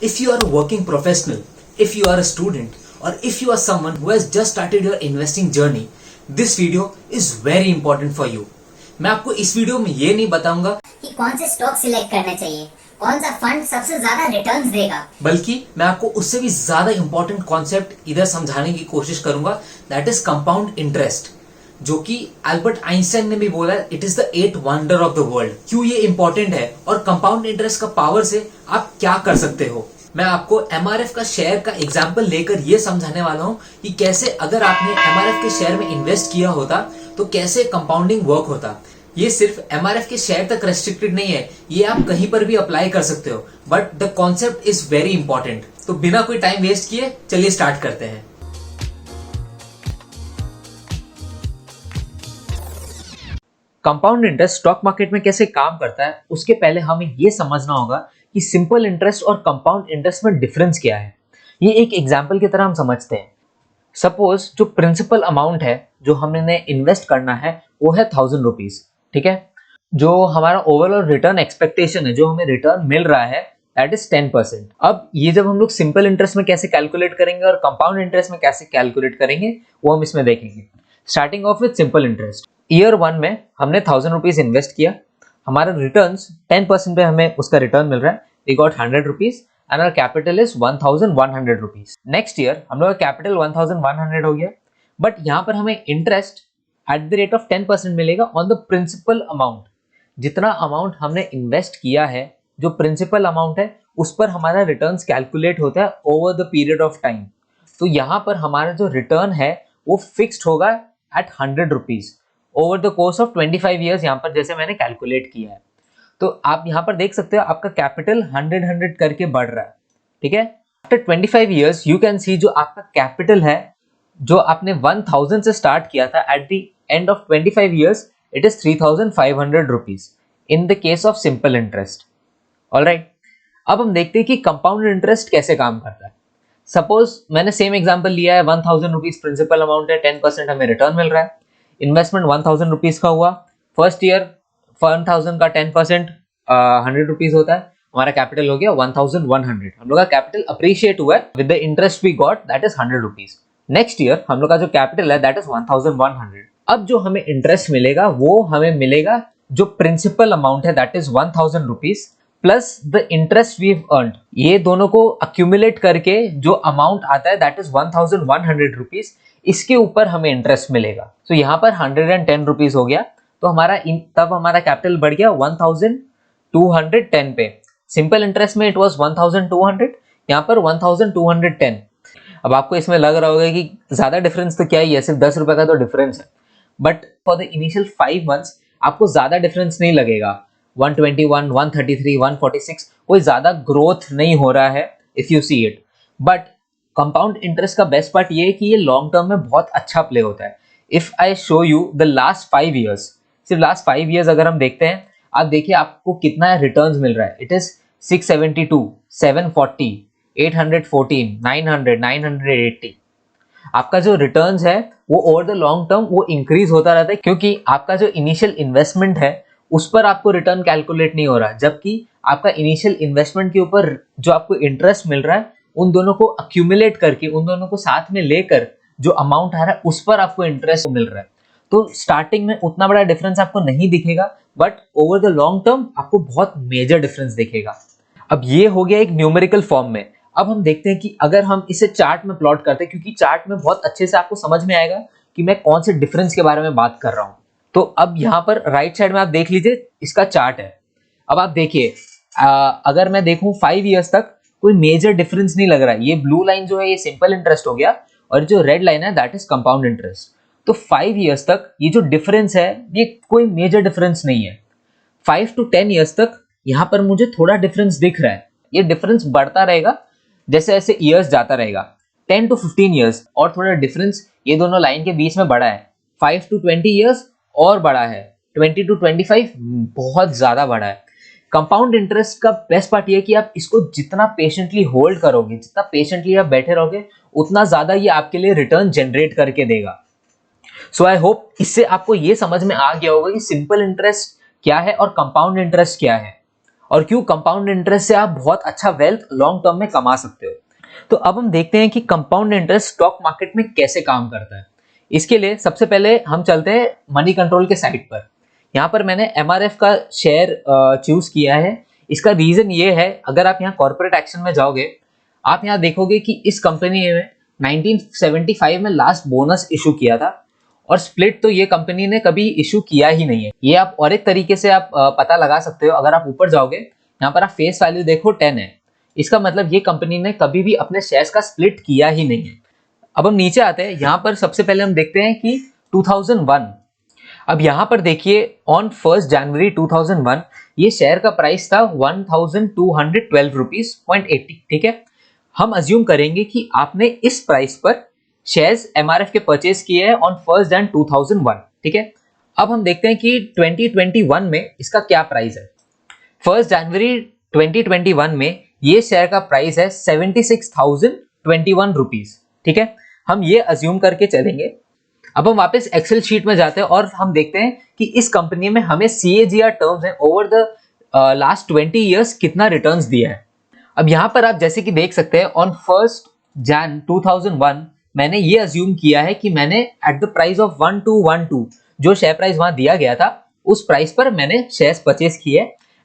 If you are a working professional, if you are a student, or if you are someone who has just started your investing journey, this video is very important for you. मैं आपको इस video में ये नहीं बताऊंगा कि कौन से स्टॉक सिलेक्ट करने चाहिए, कौन सा फंड सबसे ज्यादा रिटर्न्स देगा, बल्कि मैं आपको उससे भी ज्यादा इंपॉर्टेंट कॉन्सेप्ट इधर समझाने की कोशिश करूंगा, दैट इज कंपाउंड इंटरेस्ट, जो कि अल्बर्ट आइंस्टाइन ने भी बोला it is the 8th wonder of the world. क्यों ये इंपॉर्टेंट है और कंपाउंड इंटरेस्ट का पावर से आप क्या कर सकते हो। मैं आपको एमआरएफ का शेयर का एग्जांपल लेकर ये समझाने वाला हूं कि कैसे अगर आपने एमआरएफ के शेयर में इन्वेस्ट किया होता तो कैसे कंपाउंडिंग वर्क होता। ये सिर्फ एमआरएफ के शेयर तक रेस्ट्रिक्टेड नहीं है, ये आप कहीं पर भी अप्लाई कर सकते हो, but the concept is very important. तो बिना कोई टाइम वेस्ट किए चलिए स्टार्ट करते हैं। कंपाउंड इंटरेस्ट स्टॉक मार्केट में कैसे काम करता है उसके पहले हमें यह समझना होगा कि सिंपल इंटरेस्ट और कंपाउंड इंटरेस्ट में डिफरेंस क्या है। ये एक एग्जांपल की तरह हम समझते हैं। सपोज जो प्रिंसिपल अमाउंट है जो हमने इन्वेस्ट करना है वो है 1000 रुपीज, ठीक है। जो हमारा ओवरऑल रिटर्न एक्सपेक्टेशन है, जो हमें रिटर्न मिल रहा है, दैट इज 10%। अब ये जब हम लोग सिंपल इंटरेस्ट में कैसे कैलकुलेट करेंगे और कंपाउंड इंटरेस्ट में कैसे कैलकुलेट करेंगे वो हम इसमें देखेंगे। Starting of with simple interest. Year 1 में हमने 1000 रुपीज इन्वेस्ट किया, हमारा रिटर्न्स 10% पे हमें उसका रिटर्न मिल रहा है। We got 100 rupees and our capital is 1100 rupees. Next year हम लोग का कैपिटल 1100 हो गया, बट यहाँ पर हमें interest at the rate of 10% मिलेगा ऑन द प्रिंसिपल अमाउंट। जितना अमाउंट हमने इन्वेस्ट किया है, जो प्रिंसिपल अमाउंट है, उस पर हमारा रिटर्न्स कैलकुलेट होता है over the period of time. तो यहाँ पर हमारा जो रिटर्न है वो फिक्स्ड होगा at 100 rupees over the course of 25 years, यहाँ पर जैसे मैंने कैलकुलेट किया है। तो आप यहाँ पर देख सकते हो आपका कैपिटल 100 करके बढ़ रहा है, ठीक है। After 25 years you can see जो आपका कैपिटल है, जो आपने 1000 से स्टार्ट किया था, at the end of 25 years it is 3500 rupees in the case of simple interest. Alright, अब हम देखते हैं कि कंपाउंड इंटरेस्ट कैसे काम करता है। सपोज मैंने सेम एग्जांपल लिया है, 1000 रुपीज प्रिंसिपल अमाउंट है, 10% हमें रिटर्न मिल रहा है। इन्वेस्टमेंट 1000 रुपीज का हुआ, फर्स्ट ईयर 1000 का 10% 100 रुपीज होता है, हमारा कैपिटल हो गया 1100। हम लोग का कैपिटल अप्रिशिएट हुआ है with the interest we got, that is 100 rupees. Next year हम लोग का जो कैपिटल है दैट इज 1100। अब जो हमें इंटरेस्ट मिलेगा वो हमें मिलेगा जो प्रिंसिपल अमाउंट है, that is 1000 rupees plus the interest we have earned. ये दोनों को अक्यूमुलेट करके जो अमाउंट आता है दैट इज 1100 रुपीज, इसके ऊपर हमें इंटरेस्ट मिलेगा। तो यहाँ पर 110 रुपीज हो गया, तो तब हमारा कैपिटल बढ़ गया 1210 पे। सिंपल इंटरेस्ट में इट वाज 1200, यहाँ पर 1210। अब आपको इसमें लग रहा होगा कि ज्यादा डिफरेंस तो क्या ही है, सिर्फ 10 रुपए का तो डिफरेंस है, but for the initial 5 months आपको ज्यादा डिफरेंस नहीं लगेगा। 121, 133, 146 कोई ज्यादा ग्रोथ नहीं हो रहा है if you see it. But compound interest का बेस्ट पार्ट ये है कि ये लॉन्ग टर्म में बहुत अच्छा प्ले होता है। If I show you the last 5 years, सिर्फ लास्ट 5 ईयर्स अगर हम देखते हैं, आप देखिए आपको कितना रिटर्न्स मिल रहा है। It is 672, 740, 814, 900, 980। आपका जो रिटर्न्स है वो ओवर द लॉन्ग टर्म वो इंक्रीज होता रहता है, क्योंकि आपका जो इनिशियल इन्वेस्टमेंट है उस पर आपको रिटर्न कैलकुलेट नहीं हो रहा, जबकि आपका इनिशियल इन्वेस्टमेंट के ऊपर जो आपको इंटरेस्ट मिल रहा है, उन दोनों को अक्यूमुलेट करके, उन दोनों को साथ में लेकर जो अमाउंट आ रहा है उस पर आपको इंटरेस्ट मिल रहा है। तो स्टार्टिंग में उतना बड़ा डिफरेंस आपको नहीं दिखेगा, but over the long term आपको बहुत मेजर डिफरेंस दिखेगा। अब ये हो गया एक न्यूमेरिकल फॉर्म में। अब हम देखते हैं कि अगर हम इसे चार्ट में प्लॉट करते हैं, क्योंकि चार्ट में बहुत अच्छे से आपको समझ में आएगा कि मैं कौन से डिफरेंस के बारे में बात कर रहा हूं। तो अब यहाँ पर राइट साइड में आप देख लीजिए, इसका चार्ट है। अब आप देखिए, अगर मैं देखूं 5 ईयर्स तक कोई मेजर डिफरेंस नहीं लग रहा है। ये ब्लू लाइन जो है ये सिंपल इंटरेस्ट हो गया, और जो रेड लाइन है दैट इज कंपाउंड इंटरेस्ट। तो 5 ईयर्स तक ये जो डिफरेंस है ये कोई मेजर डिफरेंस नहीं है। 5 to 10 ईयर्स तक यहाँ पर मुझे थोड़ा डिफरेंस दिख रहा है। ये डिफरेंस बढ़ता रहेगा जैसे जैसे ईयर्स जाता रहेगा। 10 to 15 ईयर्स और थोड़ा डिफरेंस ये दोनों लाइन के बीच में बढ़ा है। 5 to 20 ईयर्स और बढ़ा है। 20 to 25 बहुत ज्यादा बढ़ा है। कंपाउंड इंटरेस्ट का बेस्ट पार्ट ये कि आप इसको जितना पेशेंटली होल्ड करोगे, जितना पेशेंटली आप बैठे रहोगे, उतना ज्यादा ये आपके लिए रिटर्न जनरेट करके देगा। सो आई होप इससे आपको ये समझ में आ गया होगा कि सिंपल इंटरेस्ट क्या है और कंपाउंड इंटरेस्ट क्या है। और क्यों कंपाउंड इंटरेस्ट से आप बहुत अच्छा वेल्थ लॉन्ग टर्म में कमा सकते हो। तो अब हम देखते हैं कि कंपाउंड इंटरेस्ट स्टॉक मार्केट में कैसे काम करता है। इसके लिए सबसे पहले हम चलते हैं मनी कंट्रोल के साइट पर। यहाँ पर मैंने एमआरएफ का शेयर चूज किया है। इसका रीजन ये है, अगर आप यहाँ कॉर्पोरेट एक्शन में जाओगे, आप यहाँ देखोगे कि इस कंपनी में 1975 में लास्ट बोनस इशू किया था, और स्प्लिट तो ये कंपनी ने कभी इशू किया ही नहीं है। ये आप और एक तरीके से आप पता लगा सकते हो। अगर आप ऊपर जाओगे, यहाँ पर आप फेस वैल्यू देखो 10 है, इसका मतलब ये कंपनी ने कभी भी अपने शेयर्स का स्प्लिट किया ही नहीं है। अब हम नीचे आते हैं, यहाँ पर सबसे पहले हम देखते हैं कि 2001। अब यहाँ पर देखिए ऑन 1 जनवरी 2001 ये शेयर का प्राइस था 1212 रुपीज .80। ठीक है, हम अज्यूम करेंगे कि आपने इस प्राइस पर शेयर्स एमआरएफ के परचेज किए हैं ऑन 1 जन 2001। ठीक है, अब हम देखते हैं कि 2021 में इसका क्या प्राइस है। 1 जनवरी 2021 में ये शेयर का प्राइस है 76,021 रुपीज। ठीक है, हम ये अज्यूम करके चलेंगे। अब हम वापस एक्सेल शीट में जाते हैं और हम देखते हैं कि इस कंपनी में हमें CAGR टर्म्स में ओवर द लास्ट 20 ईयर्स कितना रिटर्न्स दिया है। अब यहाँ पर आप जैसे कि देख सकते हैं ऑन 1 जन 2001 मैंने ये अज्यूम किया है कि मैंने एट द प्राइस ऑफ 1212 जो शेयर प्राइस वहां दिया गया था उस प्राइस पर मैंने शेयर्स परचेज किए,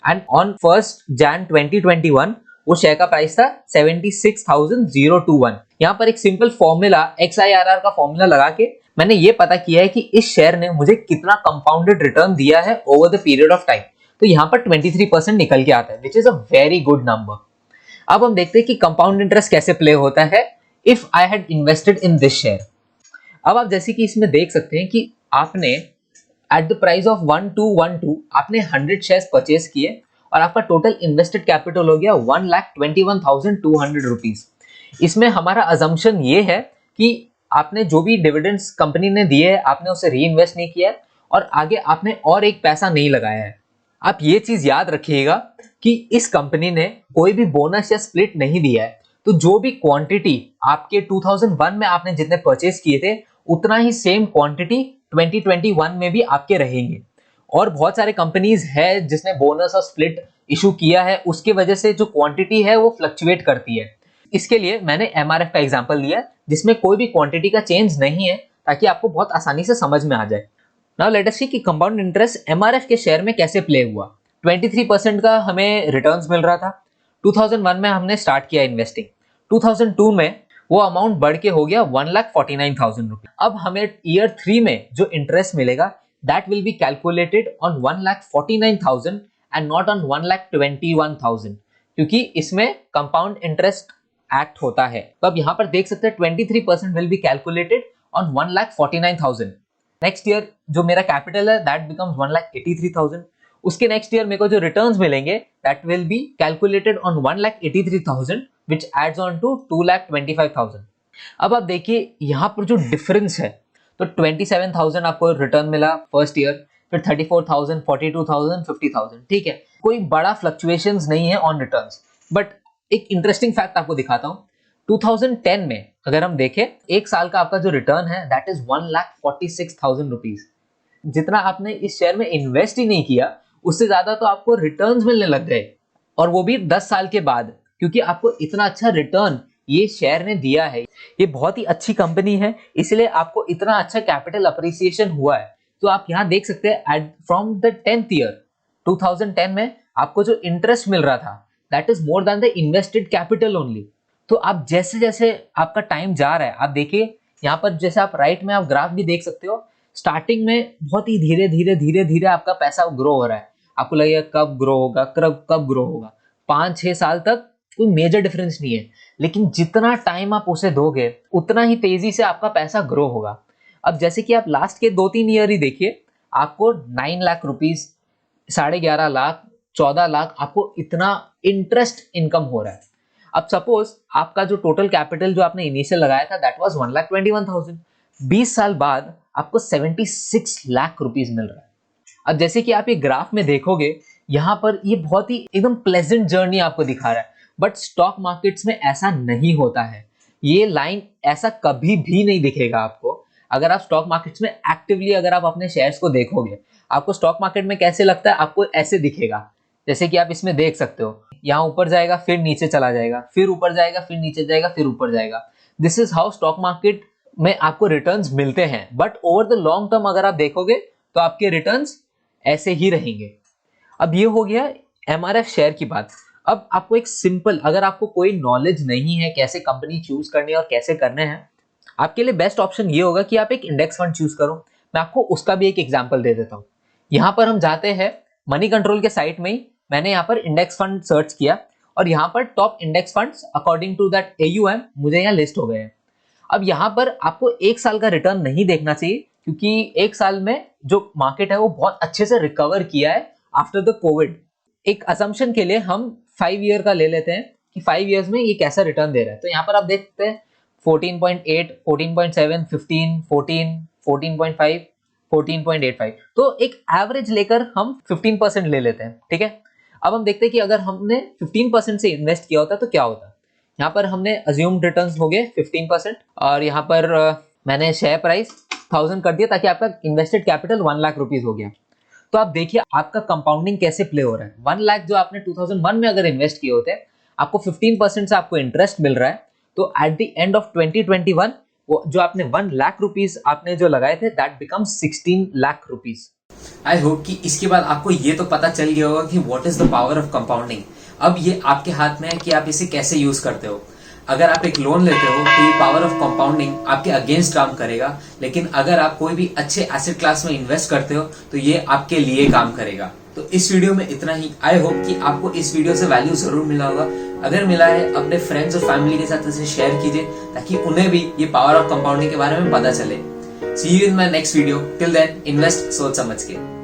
एंड ऑन 1 जन 2021 वो शेयर का प्राइस था 76,021। यहाँ पर एक सिंपल फॉर्मूला XIRR का फॉर्मूला लगा के मैंने ये पता किया है कि इस शेयर ने मुझे कितना कंपाउंडेड रिटर्न दिया है over the period of time. तो यहाँ पर 23% निकल के आता है, which is a very good number. अब हम देखते हैं कि कंपाउंड इंटरेस्ट कैसे प्ले होता है if I had invested in this share. अब आप जैसे कि इसमें देख सकते हैं कि आपने एट द प्राइस ऑफ 1212 आपने 100 शेयर्स परचेज किए और आपका टोटल इन्वेस्टेड कैपिटल हो गया 1,21,200 रुपीज। इसमें हमारा अजम्पशन ये है कि आपने जो भी डिविडेंड्स कंपनी ने दिए है आपने उसे री इन्वेस्ट नहीं किया है और आगे आपने और एक पैसा नहीं लगाया है। आप ये चीज याद रखिएगा कि इस कंपनी ने कोई भी बोनस या स्प्लिट नहीं दिया है, तो जो भी क्वांटिटी आपके 2001 में आपने जितने परचेज किए थे उतना ही सेम क्वांटिटी 2021 में भी आपके रहेंगे। और बहुत सारे कंपनीज है जिसने बोनस और स्प्लिट इशू किया है, उसके वजह से जो क्वांटिटी है वो फ्लक्चुएट करती है। इसके लिए मैंने एमआरएफ का एग्जांपल लिया जिसमें कोई भी क्वांटिटी का चेंज नहीं है, ताकि आपको बहुत आसानी से समझ में आ जाए। नाउ लेट अस सी कि कंपाउंड इंटरेस्ट एमआरएफ के शेयर में कैसे प्ले हुआ। 23% का हमें रिटर्न्स मिल रहा था। 2001 में हमने स्टार्ट किया इन्वेस्टिंग। 2002 में वो अमाउंट बढ़ के हो गया 1,49,000 रुपीज। अब हमें ईयर 3 में जो इंटरेस्ट मिलेगा that will be calculated on 1,49,000 and not on 1,21,000, क्योंकि इसमें कंपाउंड इंटरेस्ट एक्ट होता है। तो अब यहाँ पर देख सकते हैं 23% will be calculated on 1,49,000। Next year जो मेरा कैपिटल है दैट बिकम्स 1,83,000। उसके नेक्स्ट ईयर मेरे को जो रिटर्न्स मिलेंगे that will be calculated on 1,83,000 which adds on to 2,25,000। अब आप देखिए यहाँ पर जो डिफरेंस है, तो 27,000 आपको रिटर्न मिला फर्स्ट ईयर, फिर 34,000, 42,000, 50,000। ठीक है, कोई बड़ा फ्लक्चुएशंस नहीं है ऑन रिटर्न्स। बट एक इंटरेस्टिंग फैक्ट आपको दिखाता हूँ। 2010 में अगर हम देखें एक साल का आपका जो रिटर्न है दैट इज 1,46,000 रुपीज। जितना आपने इस शेयर में इन्वेस्ट ही नहीं किया उससे ज्यादा तो आपको रिटर्न्स मिलने लग गए, और वो भी 10 साल के बाद, क्योंकि आपको इतना अच्छा रिटर्न ये शेयर ने दिया है। ये बहुत ही अच्छी कंपनी है, इसलिए आपको इतना अच्छा कैपिटल अप्रिसिएशन हुआ है। तो आप यहाँ देख सकते हैं eight from the 10th year 2010 में आपको जो इंटरेस्ट मिल रहा था that is more than the invested capital only. तो आप जैसे जैसे आपका टाइम जा रहा है, आप देखिए यहाँ पर जैसे आप राइट में आप ग्राफ भी देख सकते हो, स्टार्टिंग में बहुत ही धीरे धीरे धीरे धीरे आपका पैसा ग्रो हो रहा है। आपको लगेगा कब ग्रो होगा, कब ग्रो होगा। 5-6 साल तक कोई मेजर डिफरेंस नहीं है, लेकिन जितना टाइम आप उसे दोगे उतना ही तेजी से आपका पैसा ग्रो होगा। अब जैसे कि आप लास्ट के 2-3 ईयर ही देखिए, आपको 9 लाख रुपीज, 11.5 लाख, 14 लाख आपको इतना इंटरेस्ट इनकम हो रहा है। अब सपोज आपका जो टोटल कैपिटल जो आपने इनिशियल लगाया था दैट वाज 1,21,000, 20 साल बाद आपको 76 लाख रुपीज मिल रहा है। अब जैसे कि आप ये ग्राफ में देखोगे, यहाँ पर ये बहुत ही एकदम प्लेजेंट जर्नी आपको दिखा रहा है, बट स्टॉक मार्केट्स में ऐसा नहीं होता है। ये लाइन ऐसा कभी भी नहीं दिखेगा आपको। अगर आप स्टॉक मार्केट्स में एक्टिवली अगर आप अपने शेयर्स को देखोगे, आपको स्टॉक मार्केट में कैसे लगता है, आपको ऐसे दिखेगा जैसे कि आप इसमें देख सकते हो, यहाँ ऊपर जाएगा फिर नीचे चला जाएगा, फिर ऊपर जाएगा फिर नीचे जाएगा फिर ऊपर जाएगा। This is how stock market में आपको रिटर्न्स मिलते हैं। But over the long term अगर आप देखोगे तो आपके रिटर्न्स ऐसे ही रहेंगे। अब ये हो गया एमआरएफ शेयर की बात। अब आपको एक सिंपल, अगर आपको कोई नॉलेज नहीं है कैसे कंपनी चूज करनी है और कैसे करने हैं, आपके लिए बेस्ट ऑप्शन ये होगा कि आप एक इंडेक्स फंड चूज करो। मैं आपको उसका भी एक एग्जांपल दे देता हूँ। यहाँ पर हम जाते हैं मनी कंट्रोल के साइट में ही, मैंने यहाँ पर इंडेक्स फंड सर्च किया और यहाँ पर top index funds according to that AUM मुझे यहाँ लिस्ट हो गए हैं। अब यहाँ पर आपको एक साल का रिटर्न नहीं देखना चाहिए, क्योंकि एक साल में जो मार्केट है वो बहुत अच्छे से रिकवर किया है आफ्टर द कोविड। एक असम्पशन के लिए हम 5 ईयर का ले लेते हैं कि 5 इयर्स में ये कैसा रिटर्न दे रहा है। तो यहाँ पर आप देखते हैं 14.8, 14.7, 15, 14, 14.5, 14.85। तो एक एवरेज लेकर हम 15% ले लेते हैं, ठीक है। अब हम देखते हैं कि अगर हमने 15% से इन्वेस्ट किया होता तो क्या होता। यहाँ पर हमने अज्यूम्ड रिटर्न्स हो गए 15% और यहाँ पर मैंने शेयर प्राइस 1000 कर दिया ताकि आपका इन्वेस्टेड कैपिटल 1 लाख रुपीज हो गया। तो आप देखिए आपका कंपाउंडिंग कैसे प्ले हो रहा है। 1 लाख जो आपने 2001 में अगर इन्वेस्ट किए होते हैं, आपको 15% से आपको इंटरेस्ट मिल रहा है। तो एट द एंड ऑफ 2021 वो जो आपने 1 लाख रुपीज आपने जो लगाए थे, that becomes 16 lakh rupees. I hope कि इसके बाद आपको ये तो पता चल गया होगा कि what is the power of compounding. अब ये आपके हाथ में है कि आप इसे कैसे यूज करते हो। अगर आप एक लोन लेते हो तो ये पावर ऑफ कंपाउंडिंग आपके अगेंस्ट काम करेगा, लेकिन अगर आप कोई भी अच्छे एसेट क्लास में इन्वेस्ट करते हो तो ये आपके लिए काम करेगा। तो इस वीडियो में इतना ही। आई होप कि आपको इस वीडियो से वैल्यू जरूर मिला होगा। अगर मिला है अपने फ्रेंड्स और फैमिली के साथ इसे शेयर कीजिए ताकि उन्हें भी ये पावर ऑफ कंपाउंडिंग के बारे में पता चले। See you in my next video. Till then invest सोच समझ के।